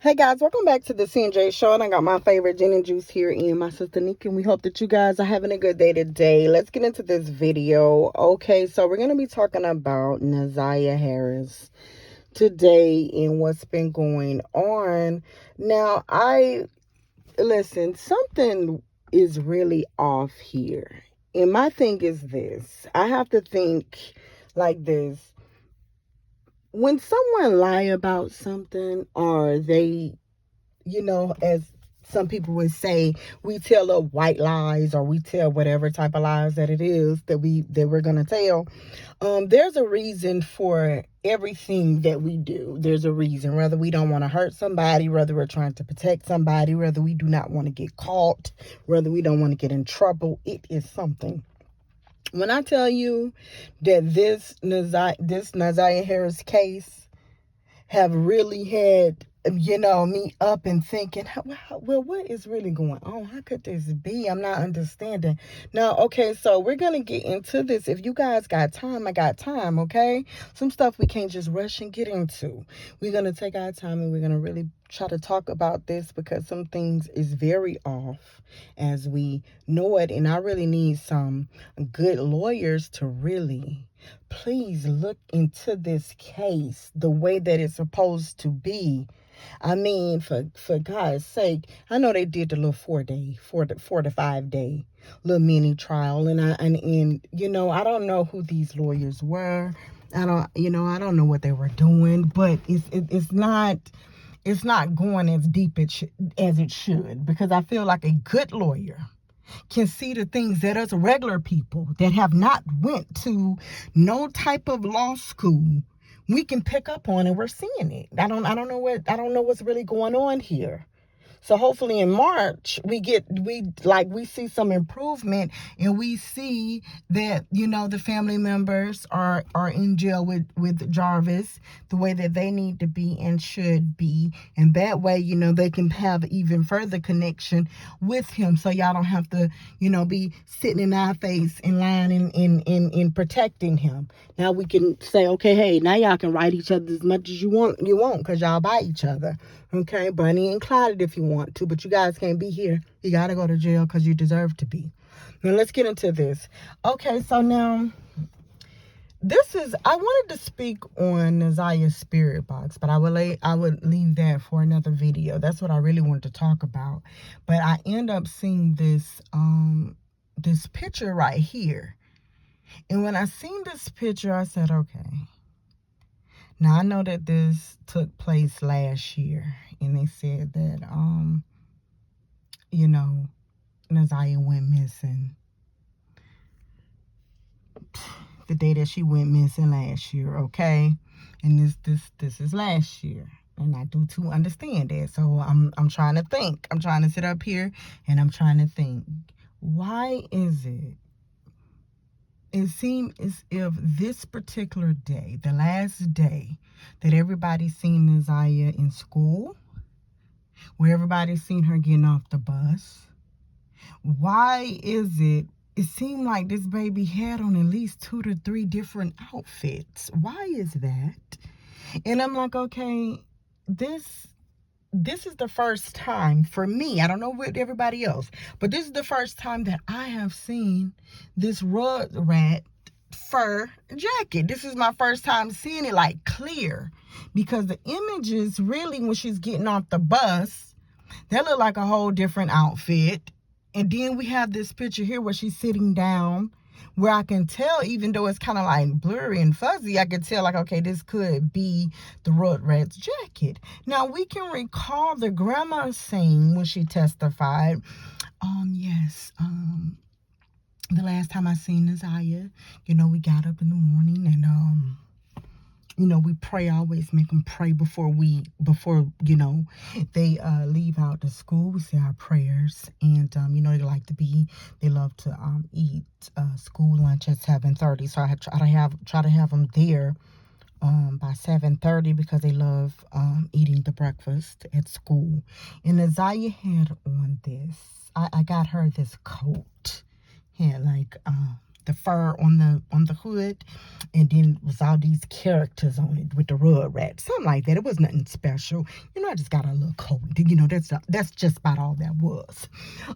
Hey guys, welcome back to the CNJ show, and I got my favorite gin and juice here and my sister Nick, and we hope that you guys are having a good day today. Let's get into this video. Okay, so we're going to be talking about Naziah Harris today and what's been going on. Now, listen, something is really off here. And my thing is this. I have to think like this. When someone lie about something, or they, as some people would say, we tell a white lies, or we tell whatever type of lies that it is that we're gonna tell. There's a reason for everything that we do. There's a reason, whether we don't want to hurt somebody, whether we're trying to protect somebody, whether we do not want to get caught, whether we don't want to get in trouble. It is something. When I tell you that this Naziah Harris case have really had, me up and thinking, well, what is really going on? How could this be? I'm not understanding. Now, okay, so we're going to get into this. If you guys got time, I got time, okay? Some stuff we can't just rush and get into. We're going to take our time, and we're going to really try to talk about this, because some things is very off as we know it. And I really need some good lawyers to really please look into this case the way that it's supposed to be. I mean, for God's sake, I know they did the little 4 to 5 day little mini trial, and I don't know who these lawyers were. I don't know what they were doing, but it's not going as deep as it should, because I feel like a good lawyer can see the things that us regular people that have not went to no type of law school, we can pick up on, and we're seeing it. I don't know what's really going on here. So hopefully in March we see some improvement, and we see that, the family members are in jail with Jarvis the way that they need to be and should be. And that way, they can have even further connection with him. So y'all don't have to, be sitting in our face and lying in protecting him. Now we can say, okay, hey, now y'all can write each other as much as you want, because y'all buy each other. Okay, Bunny and Clyde if you want to, but you guys can't be here. You got to go to jail because you deserve to be. Now let's get into this. Okay, so now I wanted to speak on Naziah's spirit box, but I would leave that for another video. That's what I really wanted to talk about. But I end up seeing this picture right here. And when I seen this picture, I said, okay. Now, I know that this took place last year, and they said that, Naziah went missing the day that she went missing last year, okay? And this is last year, and I do too understand that. So I'm trying to think. I'm trying to sit up here, and I'm trying to think, why is it? It seemed as if this particular day, the last day that everybody's seen Naziah in school, where everybody's seen her getting off the bus, why is it seemed like this baby had on at least 2 to 3 different outfits? Why is that? And I'm like, okay, this is the first time for me. I don't know with everybody else, but this is the first time that I have seen this rug rat fur jacket. This is my first time seeing it like clear, because the images really, when she's getting off the bus, that look like a whole different outfit. And then we have this picture here where she's sitting down, where I can tell, even though it's kind of like blurry and fuzzy, I can tell like, okay, this could be the Rugrat's jacket. Now, we can recall the grandma saying when she testified, the last time I seen Naziah, we got up in the morning, and we pray, always make them pray before they leave out to school. We say our prayers, and they love to eat school lunch at 7:30. So I try to have them there by 7:30, because they love eating the breakfast at school. And Naziah had on this. I got her this coat. Had like the fur on the hood, and then it was all these characters on it with the Rugrats, something like that. It was nothing special. I just got a little coat. That's just about all that was.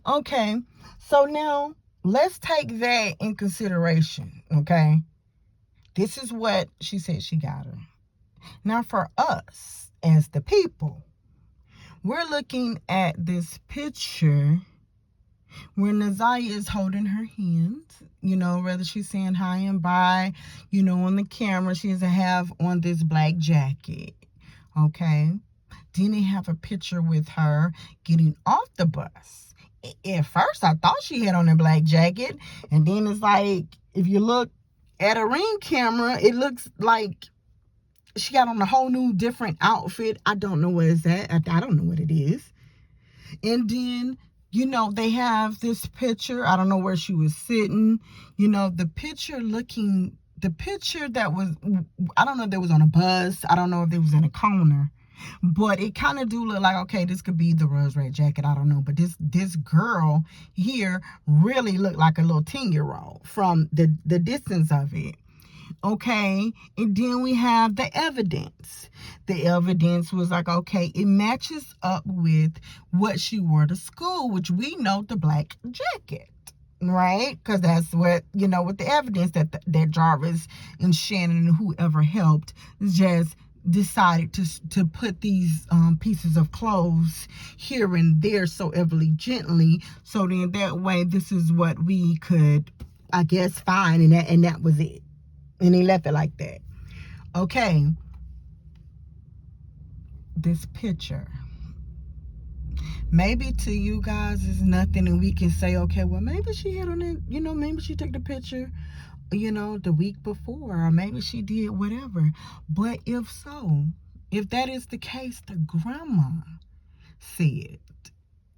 Okay, so now let's take that in consideration. Okay, this is what she said she got her. Now, for us as the people, we're looking at this picture where Neziah is holding her hands. Whether she's saying hi and bye, on the camera, she doesn't have on this black jacket. Okay. Then they have a picture with her getting off the bus. At first, I thought she had on a black jacket. And then it's like, if you look at a ring camera, it looks like she got on a whole new different outfit. I don't know what is that. I don't know what it is. And then, they have this picture. I don't know where she was sitting. The picture that was, I don't know if it was on a bus. I don't know if it was in a corner. But it kind of do look like, okay, this could be the Rose-Red jacket. I don't know. But this girl here really looked like a little 10-year-old from the distance of it. Okay, and then we have the evidence. The evidence was like, okay, it matches up with what she wore to school, which we know the black jacket, right? Because that's what, with the evidence that Jarvis and Shannon and whoever helped just decided to put these pieces of clothes here and there so everly gently, so then that way this is what we could, I guess, find, and that was it. And he left it like that. Okay. This picture. Maybe to you guys is nothing, and we can say, okay, well, maybe she had on it, maybe she took the picture, the week before, or maybe she did whatever. But if so, if that is the case, the grandma said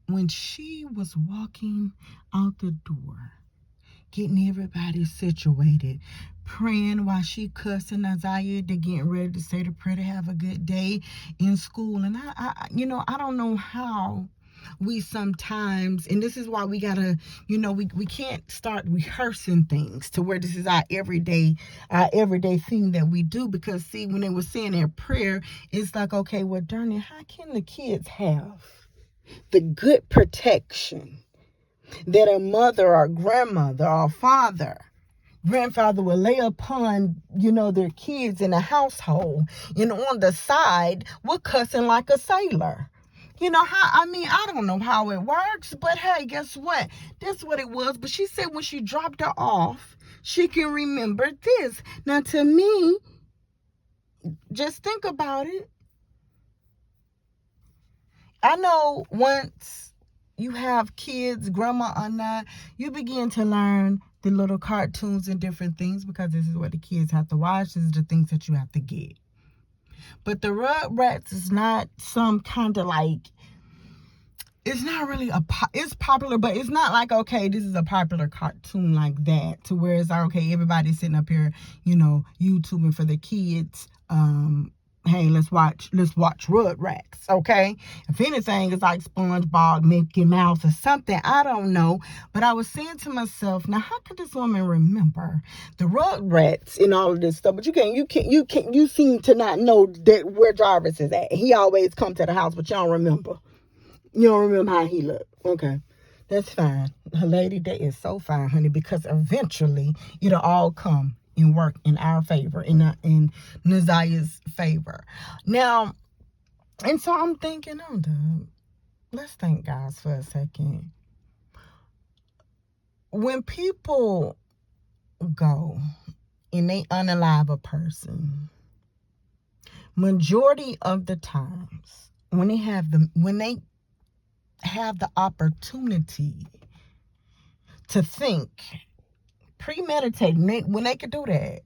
when she was walking out the door, getting everybody situated, praying while she cussing Isaiah to get ready to say the prayer to have a good day in school. And I don't know how we sometimes, and this is why we gotta, we can't start rehearsing things to where this is our everyday thing that we do. Because see, when they were saying their prayer, it's like, okay, well, darn it, how can the kids have the good protection that a mother or grandmother or grandfather will lay upon, their kids in a household, and on the side, we're cussing like a sailor? I don't know how it works, but hey, guess what? That's what it was. But she said when she dropped her off, she can remember this. Now, to me, just think about it. I know once you have kids, grandma or not, you begin to learn the little cartoons and different things, because this is what the kids have to watch. This is the things that you have to get. But the Rugrats is not some kind of like, it's not really it's popular, but it's not like, okay, this is a popular cartoon like that, to where it's like, okay, everybody's sitting up here, YouTubing for the kids. Hey, let's watch Rugrats, okay? If anything, it's like SpongeBob, Mickey Mouse, or something. I don't know. But I was saying to myself, now how could this woman remember the Rugrats and all of this stuff? But you seem to not know that where Jarvis is at. He always come to the house, but you don't remember. You don't remember how he looked. Okay. That's fine. Lady, that is so fine, honey, because eventually it'll all come and work in our favor, in Neziah's favor. Now, and so I'm thinking, let's think, guys, for a second. When people go and they unalive a person, majority of the times when they have the opportunity to think, premeditate, when they can do that,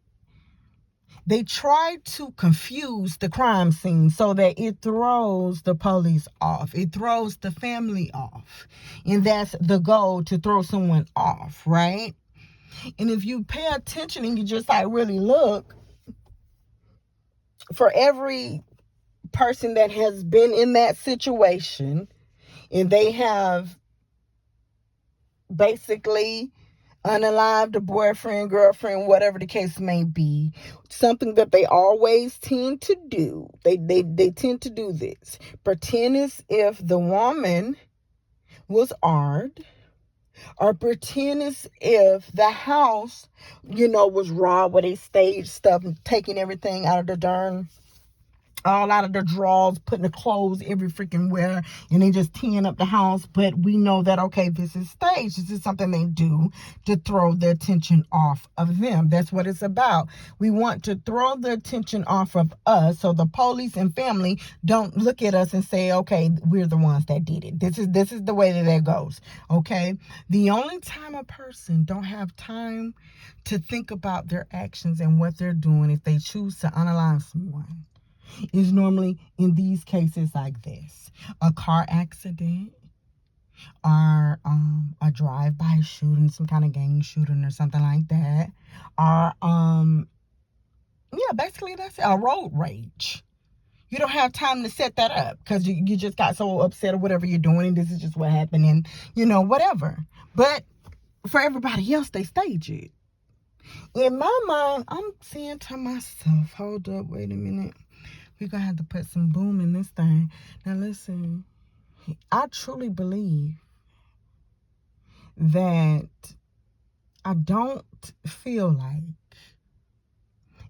they try to confuse the crime scene so that it throws the police off. It throws the family off. And that's the goal, to throw someone off, right? And if you pay attention and you just like really look, for every person that has been in that situation, and they have basically unalive the boyfriend, girlfriend, whatever the case may be. Something that they always tend to do. They tend to do this. Pretend as if the woman was Ard, or pretend as if the house, was raw, where they staged stuff and taking everything out of the darn, all out of the drawers, putting the clothes every freaking where, and they just teeing up the house. But we know that, okay, this is staged. This is something they do to throw the attention off of them. That's what it's about. We want to throw the attention off of us, so the police and family don't look at us and say, okay, we're the ones that did it. This is the way that goes. Okay. The only time a person don't have time to think about their actions and what they're doing, if they choose to unalive someone, is normally in these cases like this: a car accident, or a drive-by shooting, some kind of gang shooting or something like that, or yeah, basically that's it, a road rage. You don't have time to set that up because you just got so upset or whatever you're doing, and this is just what happened, and whatever. But for everybody else, they stage it. In my mind, I'm saying to myself, hold up, wait a minute. We're going to have to put some boom in this thing. Now, listen, I truly believe that I don't feel like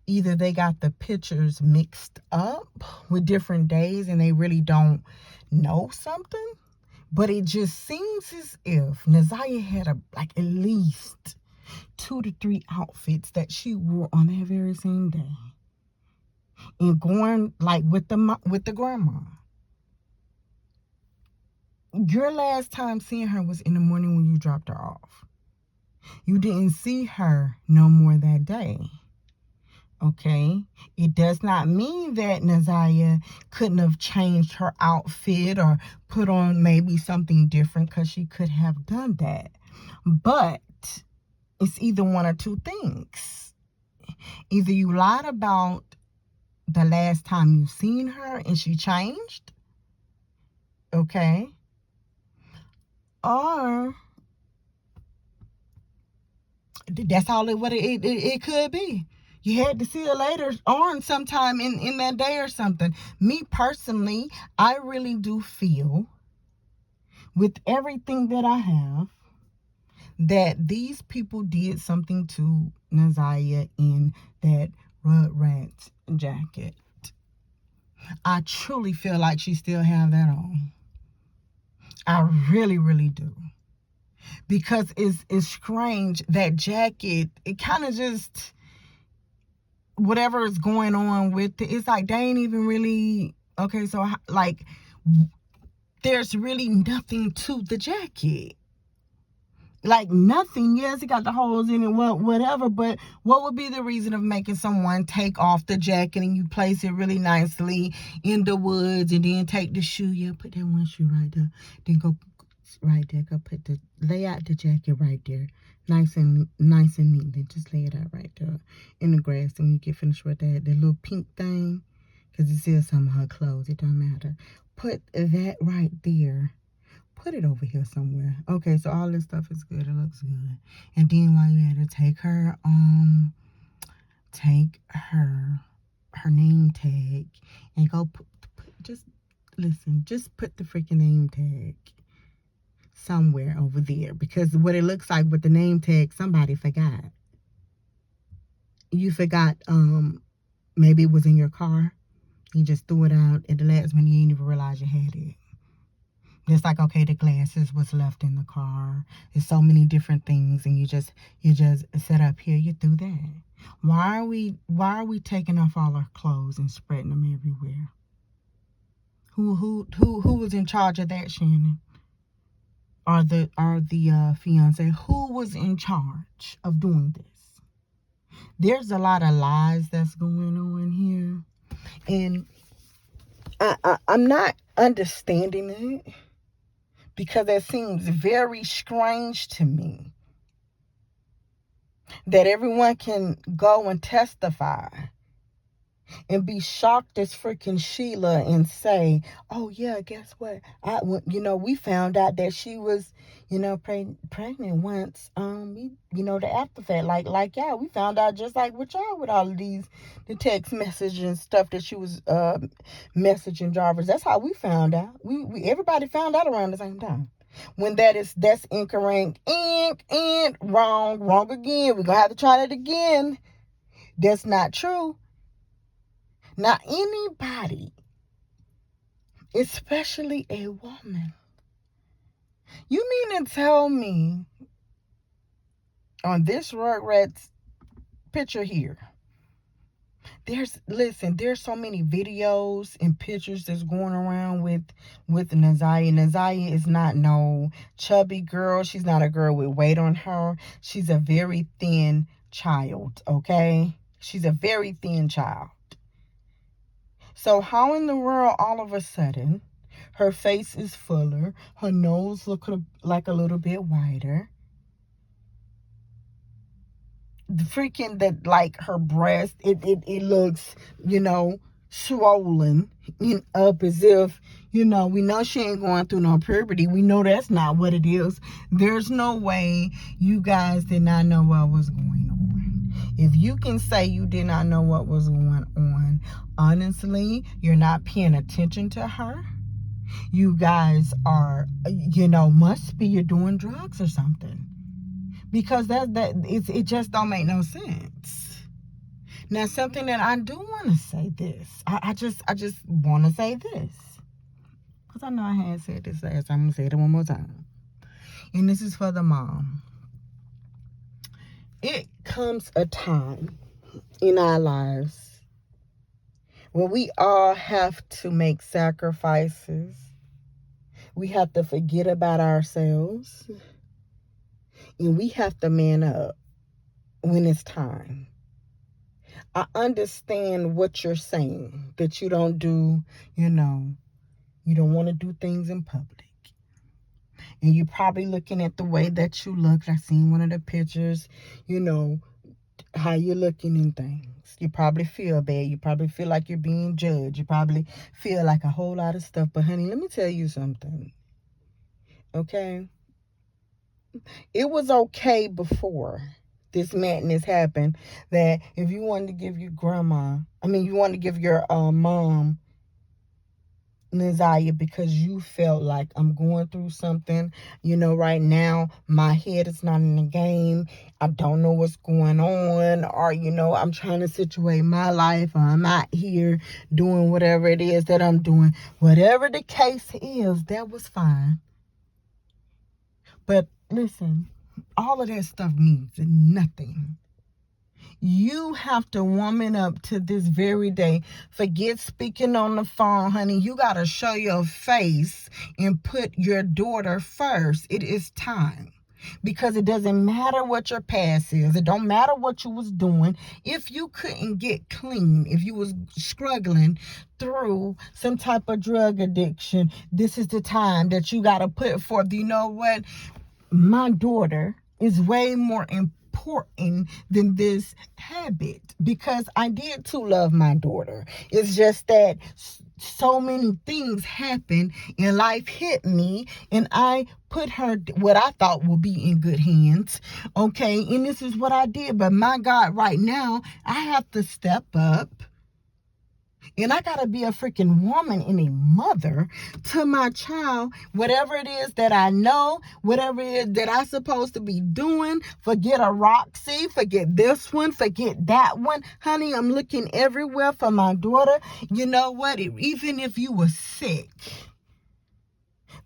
either they got the pictures mixed up with different days and they really don't know something, but it just seems as if Neziah had at least 2 to 3 outfits that she wore on that very same day. And going with the grandma. Your last time seeing her was in the morning when you dropped her off. You didn't see her no more that day. Okay? It does not mean that Neziah couldn't have changed her outfit or put on maybe something different, because she could have done that. But it's either one or two things. Either you lied about the last time you seen her and she changed, okay, or that's all it could be. You had to see her later on sometime in that day or something. Me personally, I really do feel, with everything that I have, that these people did something to Neziah in that Rugrats jacket. I truly feel like she still have that on. I really, really do. Because it's strange, that jacket, it kind of just, whatever is going on with it, it's like they ain't even really, okay, so there's really nothing to the jacket. Nothing. Yes, it got the holes in it, whatever, but what would be the reason of making someone take off the jacket and you place it really nicely in the woods, and then take the shoe? Yeah, put that one shoe right there. Then go right there. Go lay out the jacket right there. Nice and neatly. Just lay it out right there in the grass. And when you get finished with that, the little pink thing, because it says some of her clothes, it don't matter. Put that right there. Put it over here somewhere. Okay, so all this stuff is good. It looks good. And then while you're at it, take her name tag and go just put the freaking name tag somewhere over there, because what it looks like with the name tag, somebody forgot. You forgot, maybe it was in your car. You just threw it out at the last minute. You didn't even realize you had it. It's like, okay, the glasses was left in the car. There's so many different things, and you just set up here. You threw that. Why are we taking off all our clothes and spreading them everywhere? Who was in charge of that, Shannon? Or the fiance? Who was in charge of doing this? There's a lot of lies that's going on here, and I'm not understanding it, because it seems very strange to me that everyone can go and testify and be shocked as freaking Sheila and say, "Oh yeah, guess what? We found out that she was, pregnant once. The after fact, yeah, we found out just like with y'all with all of the text message and stuff that she was messaging Jarvis. That's how we found out. We everybody found out around the same time. When that's incorrect, and wrong again. We're gonna have to try that again. That's not true. Now, anybody, especially a woman, you mean to tell me on this Rugrats picture here, there's so many videos and pictures that's going around with Neziah. Neziah is not no chubby girl. She's not a girl with weight on her. She's a very thin child, okay? She's a very thin child. So how in the world all of a sudden her face is fuller, her nose looks like a little bit wider, like her breast, it looks, swollen up as if, we know she ain't going through no puberty. We know that's not what it is. There's no way you guys did not know what was going on. If you can say you did not know what was going on, honestly, you're not paying attention to her. You guys are, must be you're doing drugs or something. Because it just don't make no sense. Now, something that I do want to say this. I just want to say this. Because I know I had said this last time. I'm going to say it one more time. And this is for the mom. It comes a time in our lives when we all have to make sacrifices. We have to forget about ourselves. And we have to man up when it's time. I understand what you're saying, that you don't do, you don't want to do things in public. And you're probably looking at the way that you look. I seen one of the pictures, how you're looking and things. You probably feel bad. You probably feel like you're being judged. You probably feel like a whole lot of stuff. But honey, let me tell you something. Okay? It was okay before this madness happened, that if you wanted to give your you wanted to give your mom Neziah because you felt like, I'm going through something, right now my head is not in the game, I don't know what's going on, or I'm trying to situate my life, or I'm out here doing whatever it is that I'm doing. Whatever the case is, that was fine. But listen, all of that stuff means nothing. You have to woman up to this very day. Forget speaking on the phone, honey. You got to show your face and put your daughter first. It is time. Because it doesn't matter what your past is. It don't matter what you was doing. If you couldn't get clean, if you was struggling through some type of drug addiction, this is the time that you got to put forth. You know what? My daughter is way more important than this habit, because I did too love my daughter. It's just that so many things happened and life hit me, and I put her what I thought would be in good hands. Okay, and this is what I did. But my God, right now I have to step up. And I got to be a freaking woman and a mother to my child. Whatever it is that I know, whatever it is that I'm supposed to be doing, forget a Roxy, forget this one, forget that one. Honey, I'm looking everywhere for my daughter. You know what? Even if you were sick,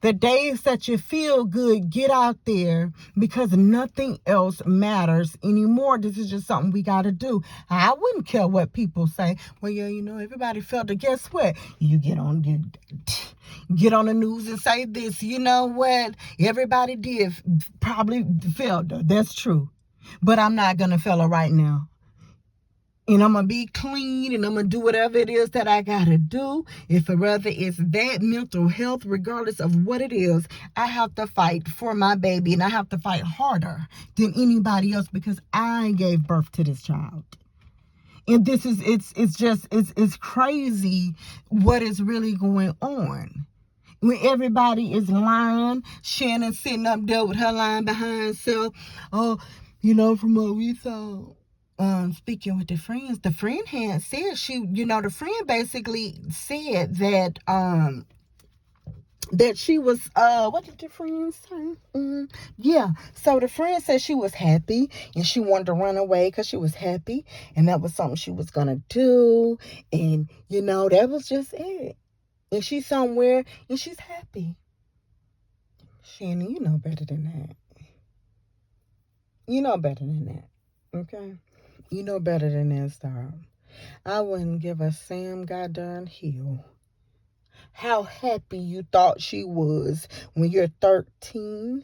the days that you feel good, get out there, because nothing else matters anymore. This is just something we got to do. I wouldn't care what people say. Well, yeah, everybody felt it. Guess what? You get on the news and say this. You know what? Everybody did probably felt it. That's true. But I'm not going to feel it right now. And I'm going to be clean, and I'm going to do whatever it is that I got to do. Whether it's that mental health, regardless of what it is, I have to fight for my baby, and I have to fight harder than anybody else, because I gave birth to this child. And this is, it's crazy what is really going on. When everybody is lying, Shannon sitting up there with her lying behind herself. Oh, from what we saw, speaking with the friend had said the friend basically said that she was, what did the friend say? Yeah. So the friend said she was happy and she wanted to run away because she was happy and that was something she was going to do. And, that was just it. And she's somewhere and she's happy. Shannon, you know better than that. You know better than that. Okay? You know better than that, star. I wouldn't give a Sam goddamn hill how happy you thought she was when you're 13.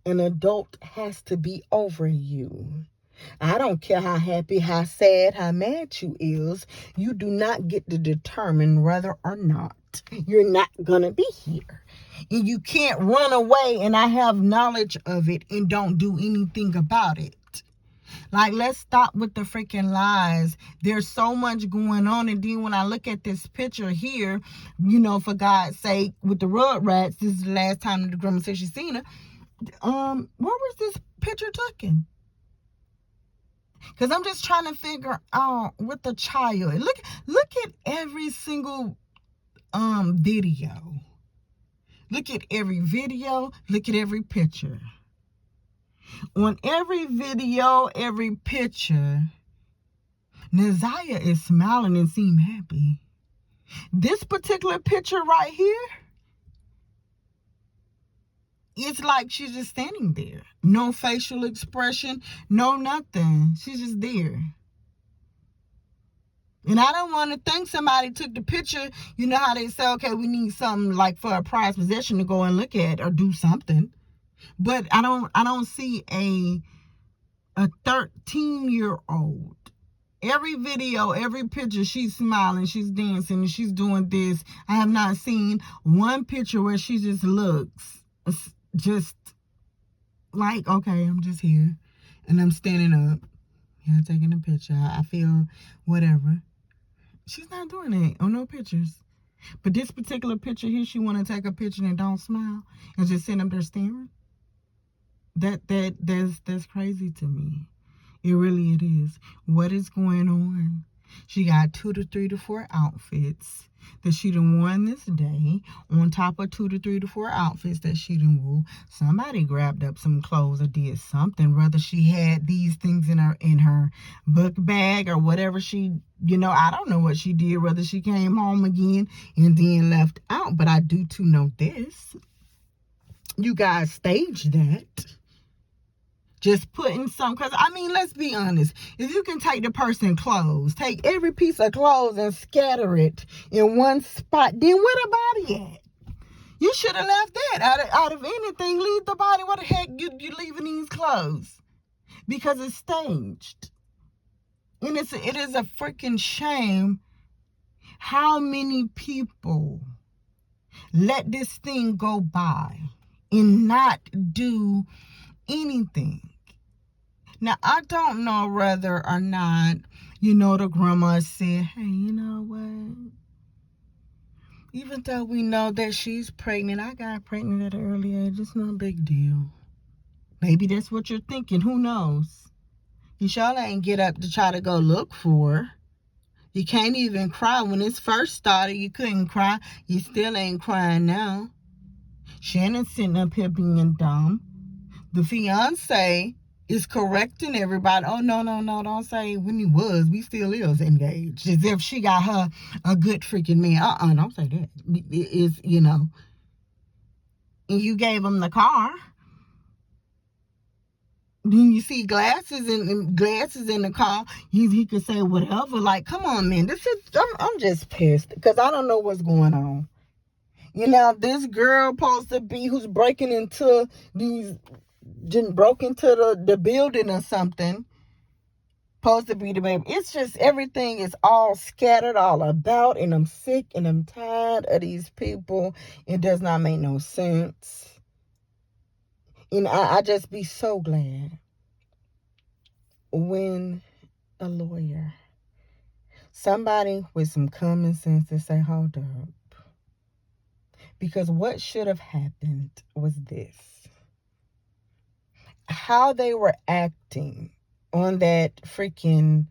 An adult has to be over you. I don't care how happy, how sad, how mad you is. You do not get to determine whether or not you're not going to be here. And you can't run away and I have knowledge of it and don't do anything about it. Like, let's stop with the freaking lies. There's so much going on. And then when I look at this picture here, for God's sake, with the Rugrats, this is the last time that the grandma said she's seen her. Where was this picture taken? Because I'm just trying to figure out with the child. Look at every single video. Look at every video. Look at every picture. On every video, every picture, Neziah is smiling and seem happy. This particular picture right here, it's like she's just standing there. No facial expression, no nothing. She's just there. And I don't want to think somebody took the picture. You know how they say, okay, we need something like for a prized possession to go and look at or do something. But I don't see a 13-year-old. Every video, every picture, she's smiling, she's dancing, and she's doing this. I have not seen one picture where she just looks just like, okay, I'm just here. And I'm standing up. Yeah, taking a picture. I feel whatever. She's not doing it on no pictures. But this particular picture here, she want to take a picture and don't smile and just sitting up there staring. That's crazy to me. It really it is. What is going on? She got 2 to 3 to 4 outfits that she done worn this day, on top of 2 to 3 to 4 outfits that she done wore. Somebody grabbed up some clothes or did something. Whether she had these things in her book bag or whatever she, I don't know what she did. Whether she came home again and then left out. But I do too know this. You guys staged that. Just putting some, because let's be honest. If you can take the person's clothes, take every piece of clothes and scatter it in one spot, then where the body at? You should have left that. Out of anything, leave the body. What the heck you leaving these clothes? Because it's staged. And it is a freaking shame how many people let this thing go by and not do anything. Now, I don't know whether or not, the grandma said, hey, you know what? Even though we know that she's pregnant, I got pregnant at an early age. It's no big deal. Maybe that's what you're thinking. Who knows? You sure ain't get up to try to go look for her. You can't even cry. When this first started, you couldn't cry. You still ain't crying now. Shannon's sitting up here being dumb. The fiance is correcting everybody. Oh, no, don't say when he was. We still is engaged. As if she got her a good freaking man. Don't say that. It's, And you gave him the car. Then you see glasses in the car. He could say whatever. Like, come on, man. I'm just pissed because I don't know what's going on. This girl supposed to be who's breaking into these... Just broke into the building or something. Supposed to be the baby. It's just everything is all scattered all about, and I'm sick and I'm tired of these people. It does not make no sense. And I just be so glad when a lawyer. Somebody with some common sense to say, hold up. Because what should have happened was this. How they were acting on that freaking,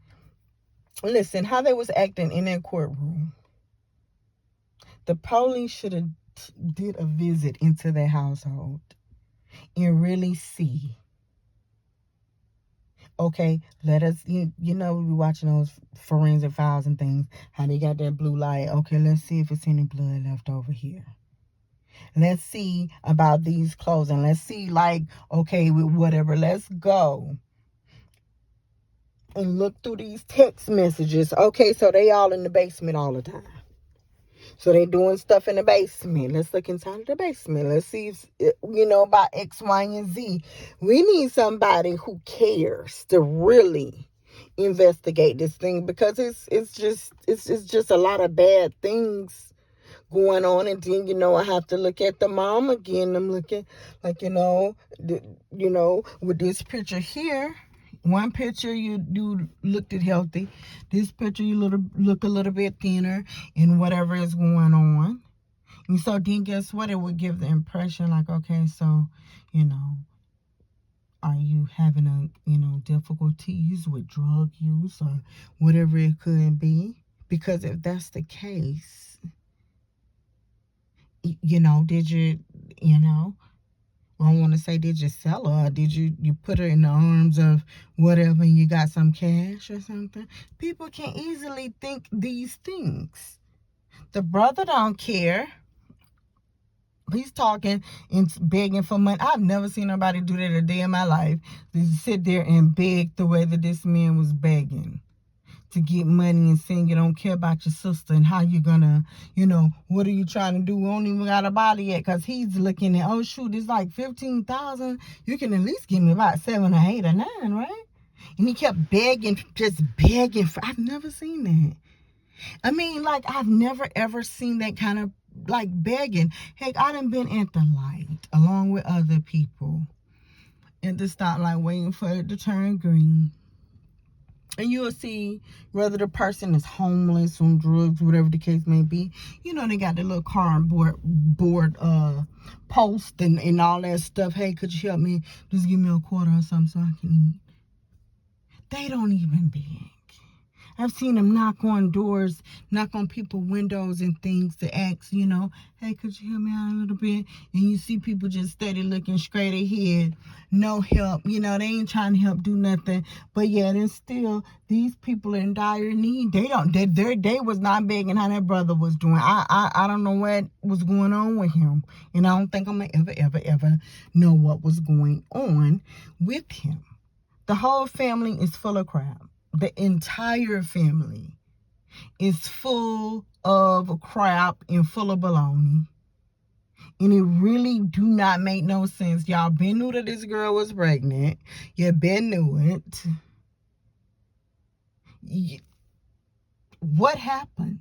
listen, how they was acting in that courtroom. The police should have did a visit into their household and really see. Okay, let us, you know, we watching those forensic files and things, how they got that blue light. Okay, let's see if it's any blood left over here. Let's see about these clothes, and let's see, like, okay, with whatever, let's go and look through these text messages. Okay, so they all in the basement all the time. So they doing stuff in the basement. Let's look inside of the basement. Let's see if, you know, about X, Y, and Z. We need somebody who cares to really investigate this thing, because it's just a lot of bad things going on. And then, you know, I have to look at the mom again. I'm looking like, you know, with this picture here. One picture you looked at healthy. This picture you look a little bit thinner and whatever is going on. And so then guess what? It would give the impression like, okay, so, you know, are you having difficulties with drug use or whatever it could be? Because if that's the case, you know, did you, I don't want to say did you sell her, or did you put her in the arms of whatever and you got some cash or something? People can easily think these things. The brother don't care. He's talking and begging for money. I've never seen nobody do that a day in my life. Just sit there and beg the way that this man was begging to get money and saying you don't care about your sister and how you gonna, what are you trying to do? We don't even got a body yet, because he's looking at, oh shoot, it's like 15,000. You can at least give me about 7 or 8 or 9, right? And he kept begging, just begging for. I've never seen that. I mean, like, I've never ever seen that kind of like begging. Heck, I done been at the light along with other people at the stoplight waiting for it to turn green. And you'll see whether the person is homeless, on drugs, whatever the case may be. You know, they got the little cardboard post and all that stuff. Hey, could you help me? Just give me a quarter or something so I can eat. They don't even beg. I've seen them knock on doors, knock on people's windows and things to ask, hey, could you help me out a little bit? And you see people just steady looking straight ahead, no help. They ain't trying to help do nothing. But yet and still, these people are in dire need. They was not begging how that brother was doing. I don't know what was going on with him. And I don't think I'm going to ever know what was going on with him. The whole family is full of crap. The entire family is full of crap and full of baloney. And it really do not make no sense. Y'all been knew that this girl was pregnant. You been knew it. What happened?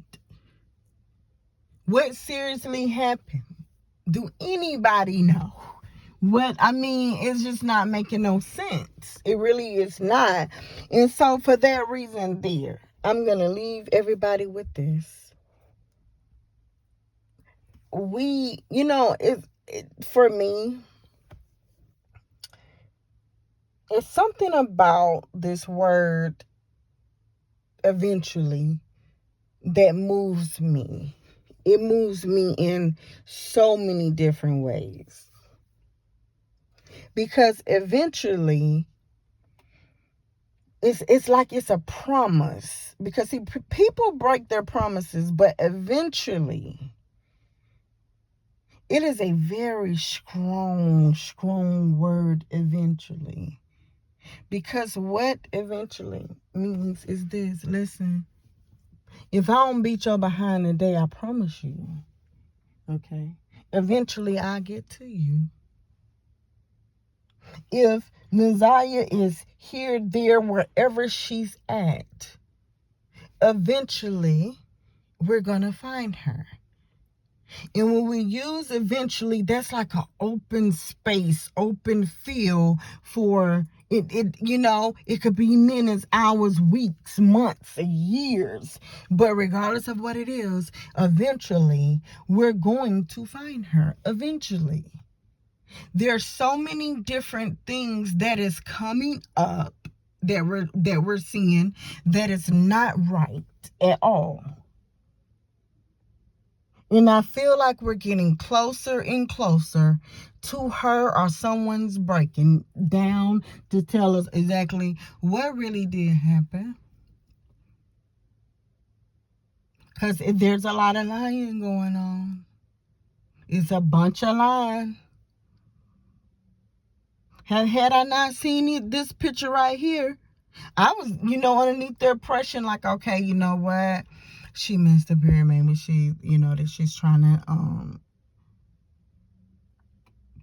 What seriously happened? Do anybody know? It's just not making no sense. It really is not. And so for that reason there, I'm going to leave everybody with this. For me, it's something about this word eventually that moves me. It moves me in so many different ways. Because eventually, it's like it's a promise. Because people break their promises, but eventually, it is a very strong word, eventually. Because what eventually means is this. Listen, if I don't beat your behind today, I promise you, okay, eventually I'll get to you. If Naziah is here, there, wherever she's at, eventually we're going to find her. And when we use eventually, that's like an open space, open field for It could be minutes, hours, weeks, months, years. But regardless of what it is, eventually we're going to find her. Eventually. There's so many different things that is coming up that we're seeing that is not right at all. And I feel like we're getting closer and closer to her, or someone's breaking down to tell us exactly what really did happen. Because there's a lot of lying going on. It's a bunch of lying. Had I not seen this picture right here, I was, underneath the impression like, okay, you know what? She missed the period. Maybe she, that she's trying to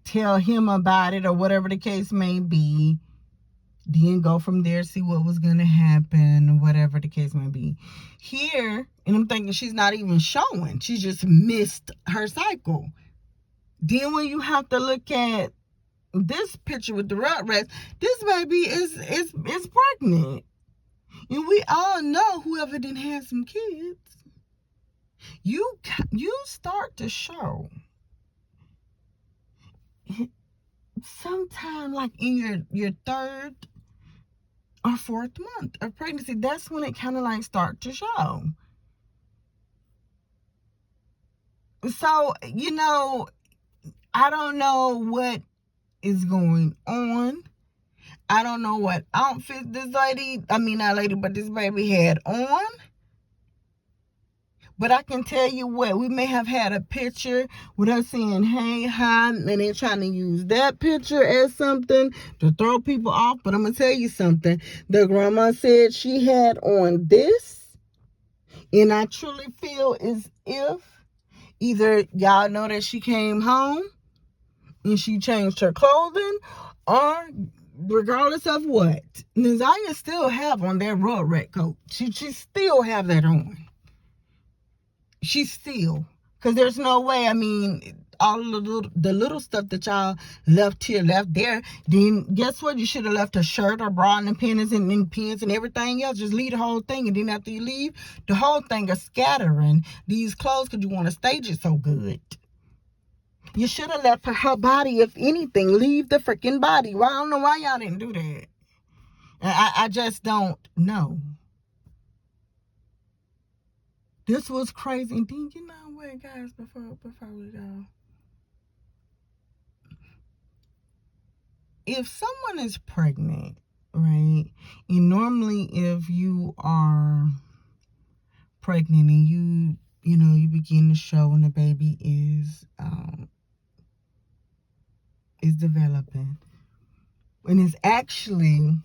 tell him about it or whatever the case may be. Then go from there, see what was going to happen, whatever the case may be. Here, and I'm thinking she's not even showing. She just missed her cycle. Then when you have to look at this picture with the rut rest, this baby is pregnant. And we all know whoever didn't have some kids, you start to show sometime like in your third or fourth month of pregnancy. That's when it kind of like start to show. So, I don't know what is going on. I don't know what outfit this baby had on. But I can tell you what, we may have had a picture with her saying, hey, hi, and they're trying to use that picture as something to throw people off. But I'm going to tell you something. The grandma said she had on this, and I truly feel as if either y'all know that she came home and she changed her clothing, or regardless of what, Neziah still have on that rug rat coat. She still have that on. She's still, because there's no way, all the little stuff that y'all left here, left there, then guess what? You should have left a shirt or bra and pins and pins and everything else. Just leave the whole thing, and then after you leave, the whole thing is scattering these clothes because you want to stage it so good. You should have left her body, if anything. Leave the freaking body. Well, I don't know why y'all didn't do that. I just don't know. This was crazy. And then, you know what, guys, before we go. If someone is pregnant, right, and normally if you are pregnant and you begin to show and the baby is developing, and it's actually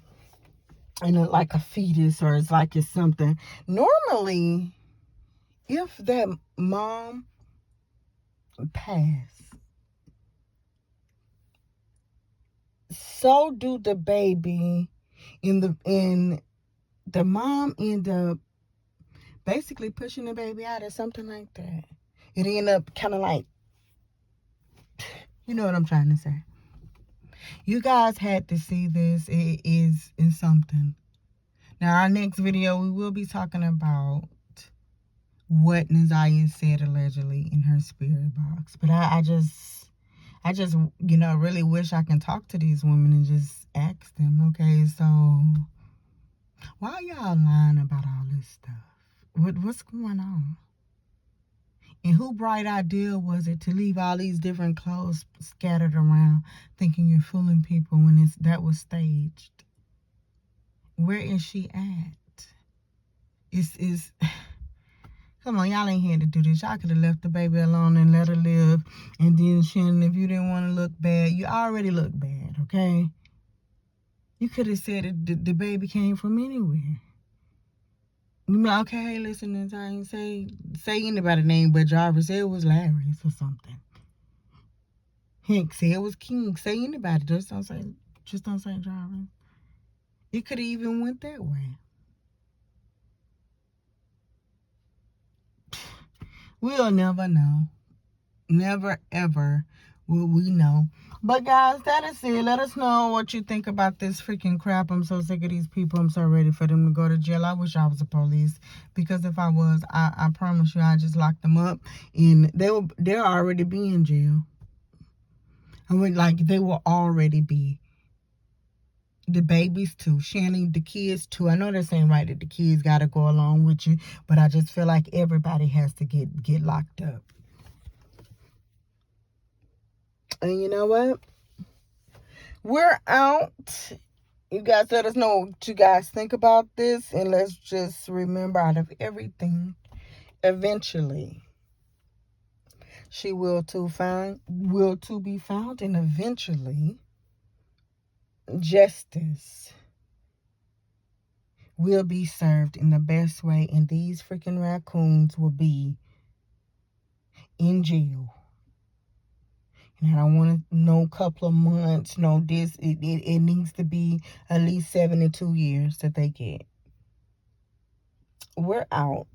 like a fetus, or it's like it's something, normally if that mom passed, so do the baby, in the mom end up basically pushing the baby out or something like that. It end up kind of like, you know what I'm trying to say. You guys had to see this. It is something. Now, our next video, we will be talking about what Neziah said allegedly in her spirit box. But I just really wish I can talk to these women and just ask them, okay, so why are y'all lying about all this stuff? What's going on? And who bright idea was it to leave all these different clothes scattered around, thinking you're fooling people when that was staged? Where is she at? Is come on, y'all ain't here to do this. Y'all could have left the baby alone and let her live. And then, Shannon, if you didn't want to look bad, you already look bad, okay? You could have said the baby came from anywhere. You know, okay, hey, listen, I ain't say anybody's name but Jarvis. Say it was Larry's or something. Heck, say it was King. Say anybody. Just don't say Jarvis. It could have even went that way. We'll never know. Never, ever we know. But guys, that is it. Let us know what you think about this freaking crap. I'm so sick of these people. I'm so ready for them to go to jail. I wish I was the police, because if I was, I promise you, I just locked them up and they'll already be in jail. I mean, like, they will already be. The babies too, Shannon, the kids too. I know this ain't right that the kids gotta go along with you, but I just feel like everybody has to get locked up. And you know what? We're out. You guys let us know what you guys think about this, and let's just remember, out of everything, eventually she will too be found, and eventually justice will be served in the best way, and these freaking raccoons will be in jail. And I don't want to know couple of months. No, it needs to be at least 72 years that they get. We're out.